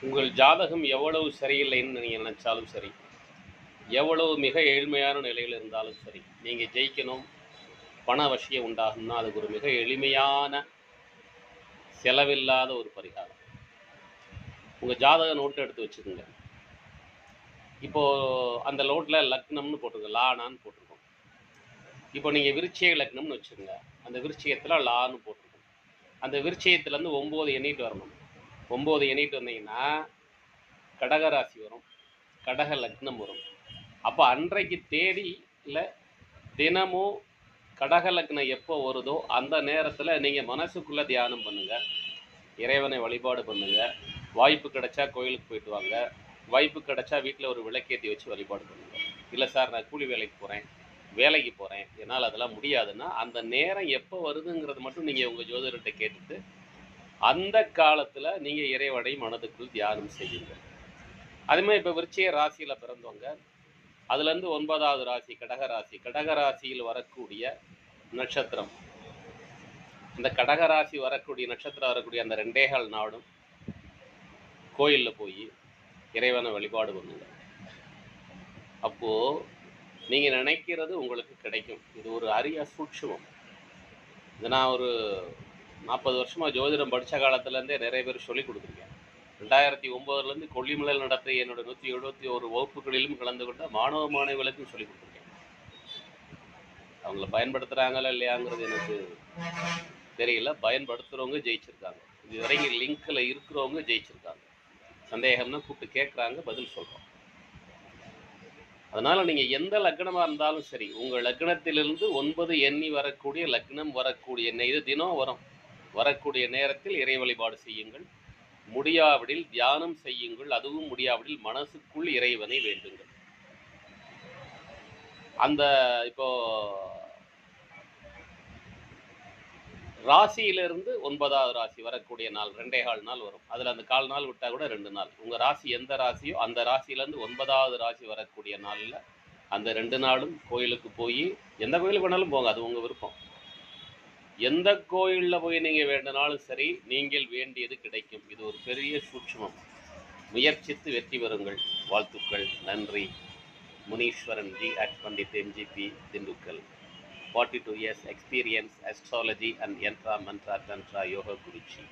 உங்கள் ஜாதகம் எவ்வளவு சரியில்லைன்னு நீங்கள் நினச்சாலும் சரி, எவ்வளவு மிக ஏழ்மையான நிலையில் இருந்தாலும் சரி, நீங்கள் ஜெயிக்கணும், பண வசியம் உண்டாகணும்னா அதுக்கு ஒரு மிக எளிமையான செலவில்லாத ஒரு பரிகாரம். உங்கள் ஜாதக நோட்டு எடுத்து வச்சுக்கோங்க. இப்போது அந்த நோட்டில் லக்னம்னு போட்டிருக்கோம், லானான்னு போட்டிருக்கோம். இப்போ நீங்கள் விருச்சிக லக்னம்னு வச்சுக்கோங்க. அந்த விருச்சிகத்தில் லான்னு போட்டிருக்கோம். அந்த விருச்சிகத்துலேருந்து 9 எண்ணிட்டு வரணும். 9 எண்ணிட்டு வந்தீங்கன்னா கடகராசி வரும், கடக லக்னம் வரும். அப்போ அன்றைக்கு தேதி இல்லை தினமும் கடக லக்னம் எப்போ வருதோ அந்த நேரத்தில் நீங்கள் மனசுக்குள்ளே தியானம் பண்ணுங்கள், இறைவனை வழிபாடு பண்ணுங்கள். வாய்ப்பு கிடைச்சா கோயிலுக்கு போயிட்டு வாங்க, வாய்ப்பு கிடைச்சா வீட்டில் ஒரு விளக்கேற்றி வச்சு வழிபாடு பண்ணுங்கள். இல்லை சார் நான் கூலி வேலைக்கு போகிறேன், வேலைக்கு போகிறேன், என்னால் அதெல்லாம் முடியாதுன்னா அந்த நேரம் எப்போ வருதுங்கிறது மட்டும் நீங்கள் உங்கள் ஜோதிடர்கிட்ட கேட்டுட்டு அந்த காலத்தில் நீங்கள் இறைவனை மனதுக்குள் தியானம் செய்யுங்கள். அதேமாதிரி இப்போ விருச்சிக ராசியில் பிறந்தவங்க, அதுலேருந்து 9வது ராசி கடகராசி, கடகராசியில் வரக்கூடிய நட்சத்திரம், இந்த கடகராசி வரக்கூடிய நட்சத்திரம் வரக்கூடிய அந்த 2.25 நாளும் கோயிலில் போய் இறைவனை வழிபாடு பண்ணுங்க. அப்போது நீங்கள் நினைக்கிறது உங்களுக்கு கிடைக்கும். இது ஒரு அரிய சூட்சுமம். இது நான் ஒரு 40 வருஷமாக ஜோதிடம் படித்த காலத்துலேருந்தே நிறைய பேர் சொல்லி கொடுத்துருக்கேன். 2009 கொல்லிமலையில் நடத்திய என்னோட 171 வகுப்புகளிலும் கலந்து கொண்ட மாணவ மாணவிகளுக்கும் சொல்லி கொடுத்துருக்கேன். அவங்கள பயன்படுத்துகிறாங்களா இல்லையாங்கிறது எனக்கு தெரியல. பயன்படுத்துகிறவங்க ஜெயிச்சிருக்காங்க. இது வரைக்கும் லிங்கில் இருக்கிறவங்க ஜெயிச்சிருக்காங்க. சந்தேகம்னா கூப்பிட்டு கேட்குறாங்க, பதில் சொல்கிறோம். அதனால் நீங்கள் எந்த லக்னமாக இருந்தாலும் சரி, உங்கள் லக்னத்திலிருந்து 9 எண்ணி வரக்கூடிய லக்னம் வரக்கூடிய இது தினம் வரும், வரக்கூடிய நேரத்தில் இறை வழிபாடு செய்யுங்கள். முடியாவிடில் தியானம் செய்யுங்கள். அதுவும் முடியாவிடில் மனசுக்குள் இறைவனை வேண்டுங்கள். அந்த இப்போ ராசியிலிருந்து 9வது ராசி வரக்கூடிய நாள் 2.25 நாள் வரும். அதில் அந்த 1/4 நாள் விட்டால் கூட 2 நாள். உங்கள் ராசி எந்த ராசியோ அந்த ராசியிலேருந்து 9வது ராசி வரக்கூடிய நாளில் அந்த 2 நாளும் கோயிலுக்கு போய், எந்த கோயிலுக்கு வேணாலும் போங்க, அது உங்கள் விருப்பம். எந்த கோயிலில் போய் நீங்கள் வேண்டினாலும் சரி, நீங்கள் வேண்டியது கிடைக்கும். இது ஒரு பெரிய சூட்சுமம். முயற்சித்து வெற்றி பெறுங்கள். வாழ்த்துக்கள். நன்றி. Muneeswaran G at Pandit MGP, Dindigul. 42 years experience, astrology and yantra mantra tantra yoga guruji.